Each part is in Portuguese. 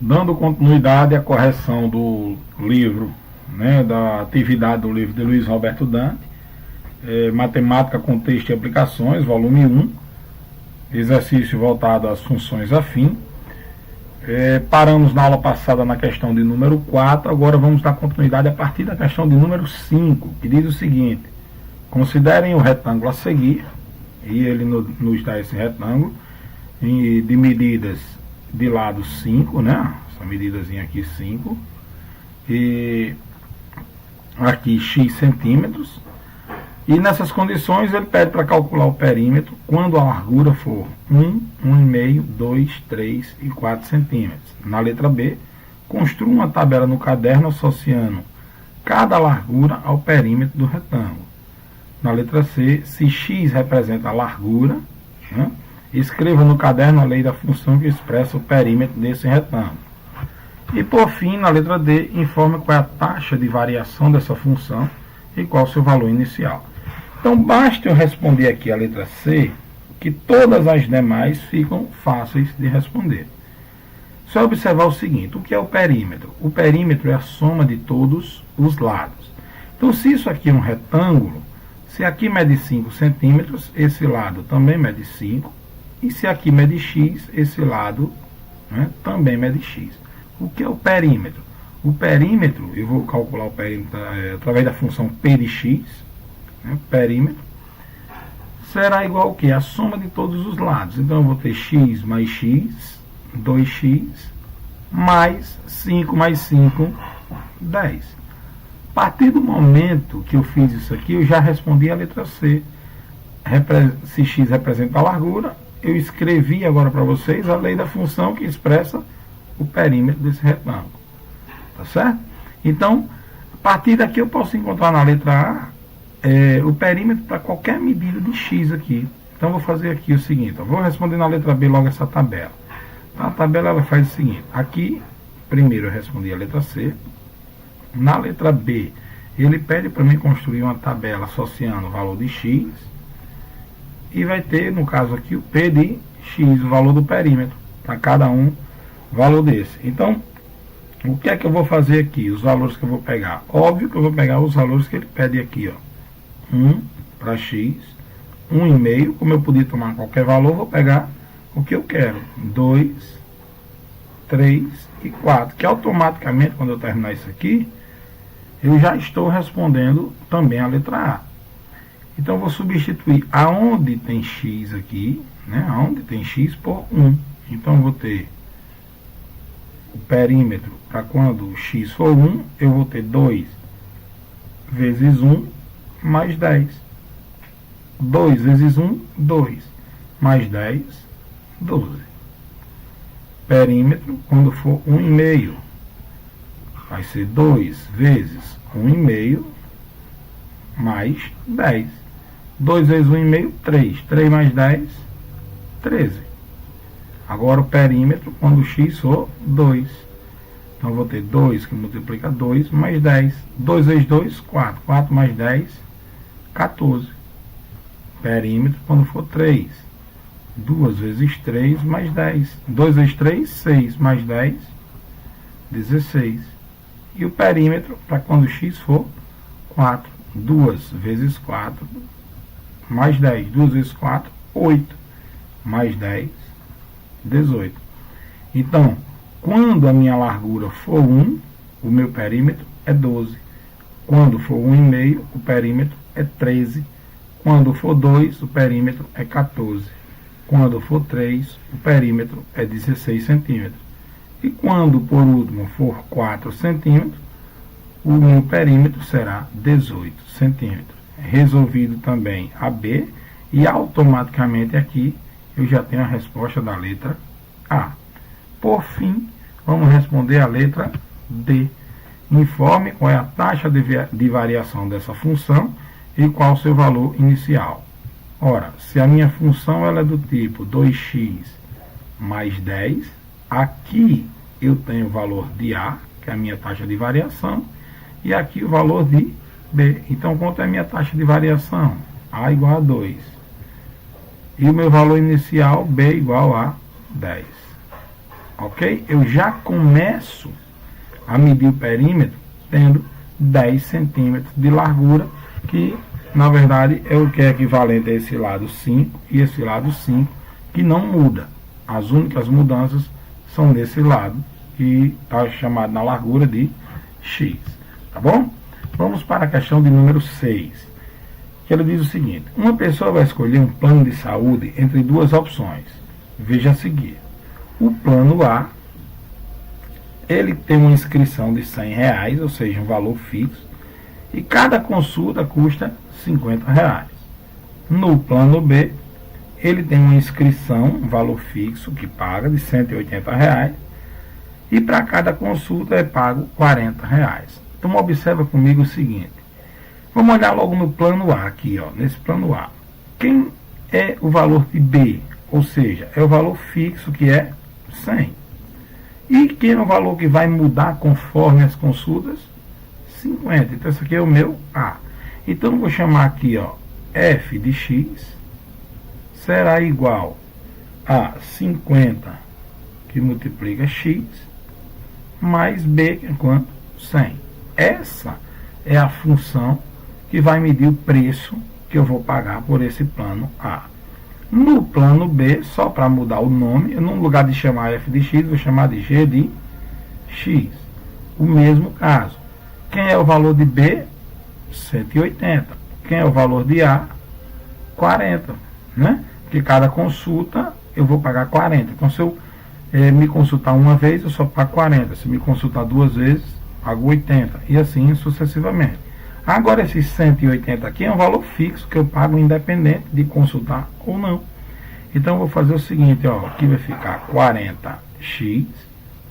Dando continuidade à correção do livro, né, da atividade do livro de Luiz Roberto Dante, Matemática, Contexto e Aplicações, volume 1, exercício voltado às funções afim. Paramos na aula passada na questão de número 4, agora vamos dar continuidade a partir da questão de número 5, que diz o seguinte: considerem o retângulo a seguir, e ele nos dá esse retângulo de medidas de lado 5, né? Essa medidazinha aqui 5, e aqui x centímetros. E nessas condições ele pede para calcular o perímetro quando a largura for 1, 1,5, 2, 3 e 4 centímetros. Na letra B, construa uma tabela no caderno associando cada largura ao perímetro do retângulo. Na letra C, se x representa a largura, né, escreva no caderno a lei da função que expressa o perímetro desse retângulo. E por fim, na letra D, informe qual é a taxa de variação dessa função e qual o seu valor inicial. Então, basta eu responder aqui a letra C, que todas as demais ficam fáceis de responder. Só observar o seguinte: o que é o perímetro? O perímetro é a soma de todos os lados. Então, se isso aqui é um retângulo, se aqui mede 5 centímetros, esse lado também mede 5. E se aqui mede x, esse lado, né, também mede x. O que é o perímetro? O perímetro, eu vou calcular o perímetro através da função p de x, né, perímetro, será igual ao que? A soma de todos os lados. Então eu vou ter x mais x, 2x, mais 5 mais 5, 10. A partir do momento que eu fiz isso aqui, eu já respondi a letra C. Se x representa a largura, eu escrevi agora para vocês a lei da função que expressa o perímetro desse retângulo. Tá certo? Então, a partir daqui eu posso encontrar na letra A o perímetro para qualquer medida de x aqui. Então, eu vou fazer aqui o seguinte: eu vou responder na letra B logo essa tabela. Então, a tabela ela faz o seguinte: aqui, primeiro eu respondi a letra C. Na letra B, ele pede para mim construir uma tabela associando o valor de x. E vai ter, no caso aqui, o P de x, o valor do perímetro, para cada um valor desse. Então, o que é que eu vou fazer aqui? Os valores que eu vou pegar. Óbvio que eu vou pegar os valores que ele pede aqui, ó. 1 para x, 1,5, como eu podia tomar qualquer valor, vou pegar o que eu quero. 2, 3 e 4, que automaticamente, quando eu terminar isso aqui, eu já estou respondendo também a letra A. Então, eu vou substituir aonde tem x aqui, né, aonde tem x por 1. Então, eu vou ter o perímetro para quando o x for 1, eu vou ter 2 vezes 1 mais 10. 2 vezes 1, 2. Mais 10, 12. Perímetro, quando for 1,5, vai ser 2 vezes 1,5 mais 10. 2 vezes 1,5, 3. 3 mais 10, 13. Agora o perímetro, quando o x for 2. Então eu vou ter 2 que multiplica 2 mais 10. 2 vezes 2, 4. 4 mais 10, 14. Perímetro, quando for 3. 2 vezes 3 mais 10. 2 vezes 3, 6 mais 10, 16. E o perímetro, para quando o x for 4. 2 vezes 4 mais 10. 2 vezes 4, 8. Mais 10, 18. Então, quando a minha largura for 1, o meu perímetro é 12. Quando for 1,5, o perímetro é 13. Quando for 2, o perímetro é 14. Quando for 3, o perímetro é 16 centímetros. E quando, por último, for 4 centímetros, o meu perímetro será 18 centímetros. Resolvido também a B, e automaticamente aqui eu já tenho a resposta da letra A. Por fim, vamos responder a letra D. Informe qual é a taxa de variação dessa função e qual o seu valor inicial. Ora, se a minha função ela é do tipo 2x mais 10, aqui eu tenho o valor de A, que é a minha taxa de variação, e aqui o valor de B. Então, quanto é a minha taxa de variação? A igual a 2. E o meu valor inicial, B igual a 10. ok? Eu já começo a medir o perímetro tendo 10 centímetros de largura, que na verdade é o que é equivalente a esse lado 5 e esse lado 5, que não muda. As únicas mudanças são nesse lado, que está chamado na largura de x, tá bom? Vamos para a questão de número 6, que ela diz o seguinte: uma pessoa vai escolher um plano de saúde entre duas opções. Veja a seguir. O plano A, ele tem uma inscrição de R$100, ou seja, um valor fixo, e cada consulta custa R$50. No plano B, ele tem uma inscrição, um valor fixo que paga de R$180, e para cada consulta é pago R$40. Então observa comigo o seguinte. Vamos olhar logo no plano A aqui, ó, nesse plano A. Quem é o valor de B? Ou seja, é o valor fixo que é 100. E quem é o valor que vai mudar conforme as consultas? 50. Então esse aqui é o meu A. Então eu vou chamar aqui, ó, f de x será igual a 50 que multiplica x mais b, que é quanto? 100. Essa é a função que vai medir o preço que eu vou pagar por esse plano A. No plano B, só para mudar o nome, no lugar de chamar f de x, vou chamar de g de x. O mesmo caso. Quem é o valor de B? 180. Quem é o valor de A? 40. Né? Porque cada consulta eu vou pagar 40. Então, se eu me consultar uma vez, eu só pago 40. Se me consultar duas vezes, pago 80. E assim sucessivamente. Agora, esse 180 aqui é um valor fixo que eu pago independente de consultar ou não. Então, eu vou fazer o seguinte, ó, aqui vai ficar 40x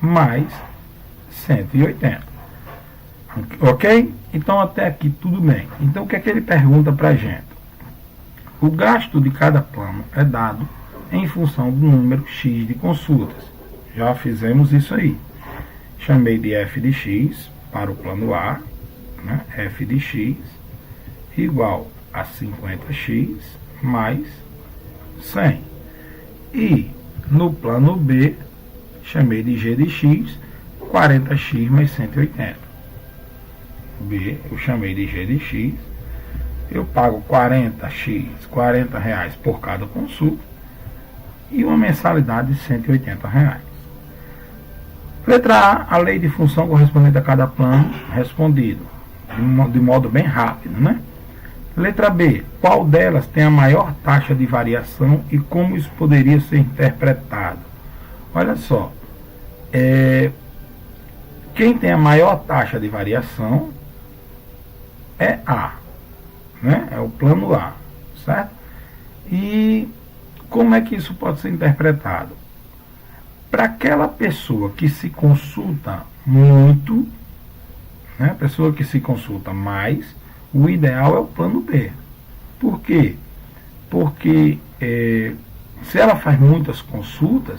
mais 180. Ok? Então, até aqui tudo bem. Então, o que é que ele pergunta para a gente? O gasto de cada plano é dado em função do número x de consultas. Já fizemos isso aí. Chamei de f de x para o plano A, né? F de x igual a 50x mais 100. E no plano B, chamei de g de x, 40x mais 180. B, eu chamei de g de x, eu pago 40x, R$40 por cada consulta, e uma mensalidade de R$180. Letra A, a lei de função correspondente a cada plano respondido, de modo bem rápido, né? Letra B, qual delas tem a maior taxa de variação e como isso poderia ser interpretado? Olha só, quem tem a maior taxa de variação é A, né? É o plano A, certo? E como é que isso pode ser interpretado? Para aquela pessoa que se consulta muito, né? Pessoa que se consulta mais, o ideal é o plano B. Por quê? Porque se ela faz muitas consultas,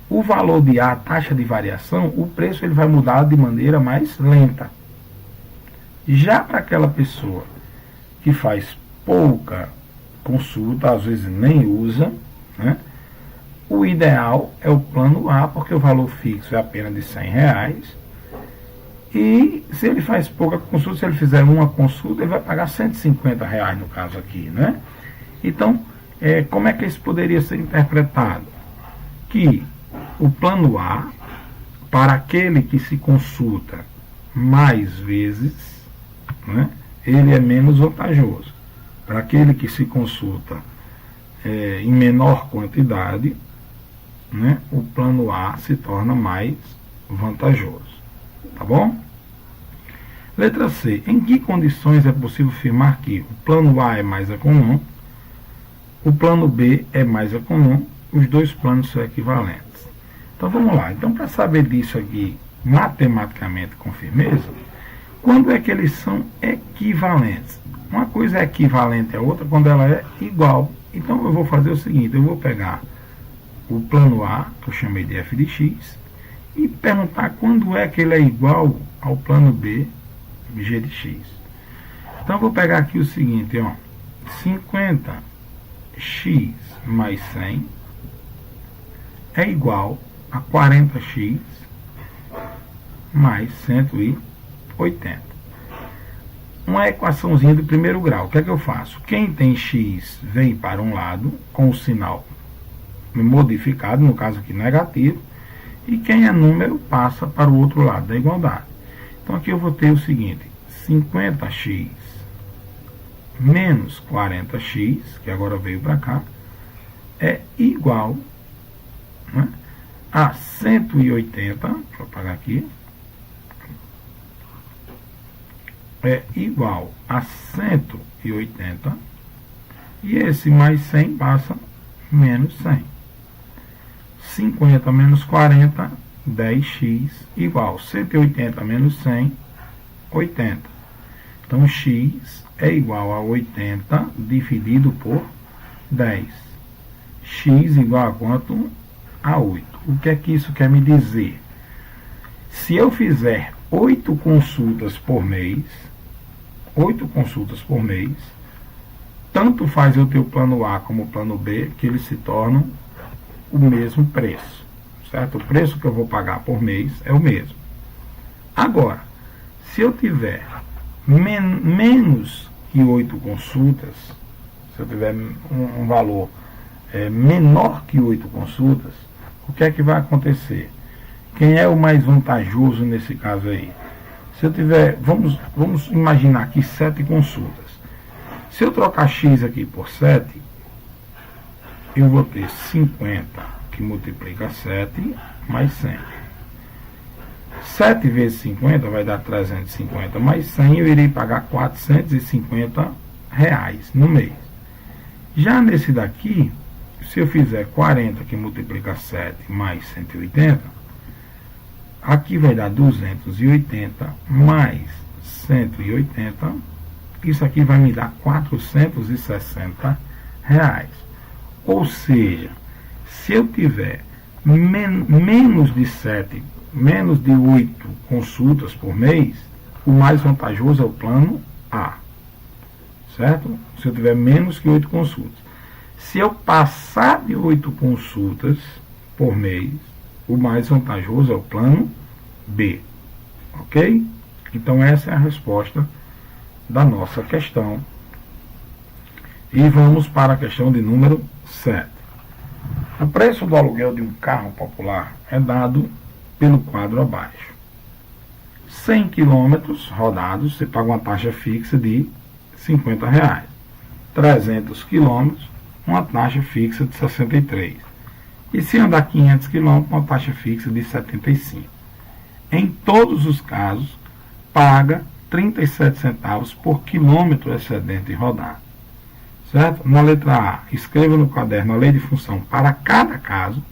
o valor de A, a taxa de variação, o preço ele vai mudar de maneira mais lenta. Já para aquela pessoa que faz pouca consulta, às vezes nem usa, né? O ideal é o plano A, porque o valor fixo é apenas de R$100. E se ele faz pouca consulta, se ele fizer uma consulta, ele vai pagar R$150 no caso aqui, né? Então, como é que isso poderia ser interpretado? Que o plano A, para aquele que se consulta mais vezes, né, ele é menos vantajoso. Para aquele que se consulta em menor quantidade, né, o plano A se torna mais vantajoso. Tá bom? Letra C. Em que condições é possível afirmar que o plano A é mais econômico, o plano B é mais econômico, os dois planos são equivalentes? Então vamos lá. Então, para saber disso aqui matematicamente com firmeza, quando é que eles são equivalentes? Uma coisa é equivalente à outra quando ela é igual. Então eu vou fazer o seguinte, eu vou pegar o plano A, que eu chamei de f de x, e perguntar quando é que ele é igual ao plano B, g de x. Então eu vou pegar aqui o seguinte, ó, 50x mais 100 é igual a 40x mais 180. Uma equaçãozinha de primeiro grau. O que é que eu faço? Quem tem x vem para um lado, com o sinal modificado, no caso aqui negativo, e quem é número passa para o outro lado da igualdade. Então aqui eu vou ter o seguinte: 50x menos 40x, que agora veio para cá, é igual, né, a 180, deixa eu apagar aqui, é igual a 180, e esse mais 100 passa menos 100. 50 menos 40, 10x, igual 180 menos 100, 80. Então, x é igual a 80 dividido por 10. X igual a quanto? A 8. O que é que isso quer me dizer? Se eu fizer 8 consultas por mês, tanto faz eu ter o plano A como o plano B, que eles se tornam o mesmo preço, certo? O preço que eu vou pagar por mês é o mesmo. Agora, se eu tiver menos que 8 consultas, se eu tiver um valor menor que 8 consultas, o que é que vai acontecer? Quem é o mais vantajoso nesse caso aí? Se eu tiver, vamos imaginar aqui 7 consultas. Se eu trocar x aqui por 7, eu vou ter 50, que multiplica 7, mais 100. 7 vezes 50 vai dar 350, mais 100 eu irei pagar 450 reais no mês. Já nesse daqui, se eu fizer 40, que multiplica 7, mais 180, aqui vai dar 280 mais 180. Isso aqui vai me dar 460 reais. Ou seja, se eu tiver menos de 7, menos de 8 consultas por mês, o mais vantajoso é o plano A. Certo? Se eu tiver menos que 8 consultas. Se eu passar de 8 consultas por mês, o mais vantajoso é o plano B. Ok? Então essa é a resposta da nossa questão. E vamos para a questão de número 7. O preço do aluguel de um carro popular é dado pelo quadro abaixo. 100 km rodados, você paga uma taxa fixa de R$50. 300 km, uma taxa fixa de 63. E se andar 500 km, uma taxa fixa de 75. Em todos os casos, paga 37 centavos por quilômetro excedente rodado. Certo? Na letra A, escreva no caderno a lei de função para cada caso,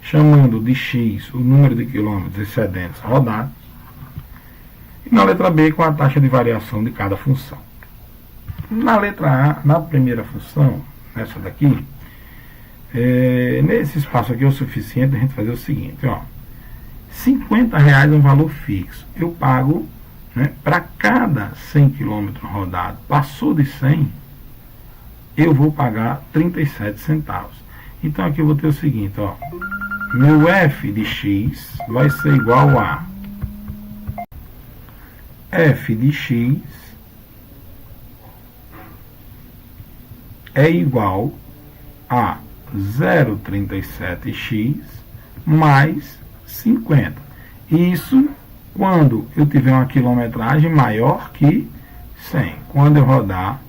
chamando de x o número de quilômetros excedentes rodados. E na letra B, com a taxa de variação de cada função. Na letra A, na primeira função, essa daqui, nesse espaço aqui é o suficiente a gente fazer o seguinte, ó. R$50 é um valor fixo. Eu pago, né, para cada 100 km rodado. Passou de 100, eu vou pagar 37 centavos. Então aqui eu vou ter o seguinte, ó. Meu f de x vai ser igual a f de x é igual a 0,37x mais 50. Isso quando eu tiver uma quilometragem maior que 100. Quando eu rodar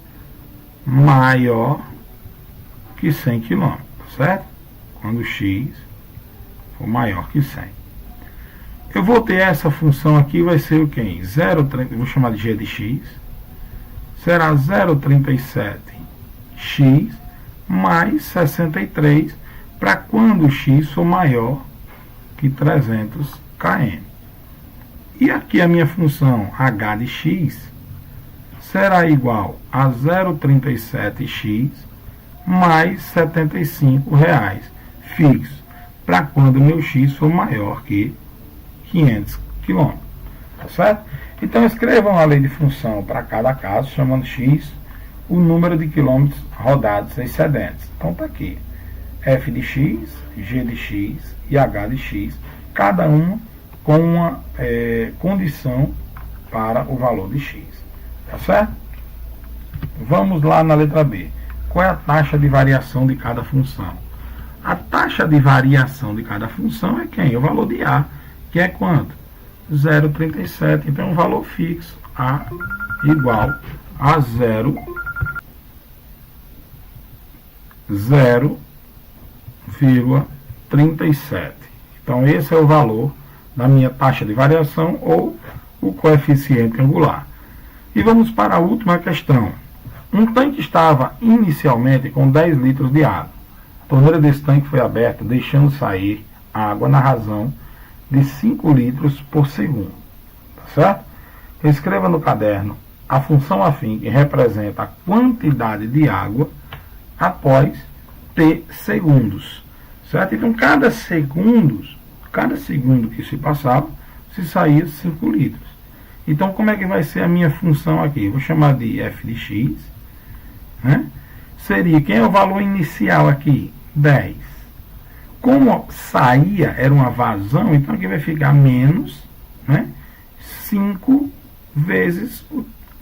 maior que 100 km, certo? Quando x for maior que 100. Eu vou ter essa função aqui, vai ser o quê? 0,30, vou chamar de g de x. Será 0,37x mais 63 para quando o x for maior que 300 km. E aqui a minha função h de x será igual a 0,37x mais 75 reais fixo, para quando o meu x for maior que 500 km. Tá certo? Então escrevam a lei de função para cada caso, chamando x o número de quilômetros rodados excedentes. Então está aqui. f de x, g de x e h de x, cada uma com uma condição para o valor de x. Tá certo? Vamos lá na letra B. Qual é a taxa de variação de cada função? A taxa de variação de cada função é quem? O valor de A, que é quanto? 0,37. Então, um valor fixo, A igual a 0,37. Então, esse é o valor da minha taxa de variação ou o coeficiente angular. E vamos para a última questão. Um tanque estava inicialmente com 10 litros de água. A torneira desse tanque foi aberta, deixando sair água na razão de 5 litros por segundo. Tá certo? Escreva no caderno a função afim que representa a quantidade de água após t segundos. Certo? Então, cada segundo que se passava, se saía 5 litros. Então, como é que vai ser a minha função aqui? Vou chamar de f de x, né? Seria, quem é o valor inicial aqui? 10. Como saía, era uma vazão, então aqui vai ficar menos, né? 5 vezes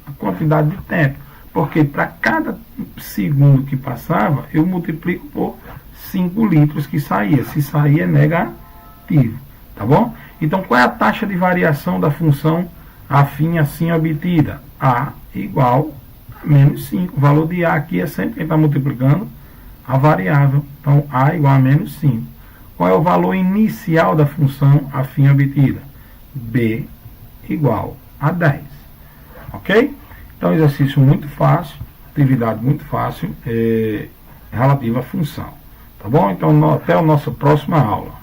a quantidade de tempo. Porque para cada segundo que passava, eu multiplico por 5 litros que saía. Se saía, é negativo. Tá bom? Então, qual é a taxa de variação da função afim assim obtida? A igual a menos 5. O valor de A aqui é sempre quem está multiplicando a variável. Então, A igual a menos 5. Qual é o valor inicial da função afim obtida? B igual a 10. Ok? Então, exercício muito fácil, atividade muito fácil, relativa à função. Tá bom? Então, até a nossa próxima aula.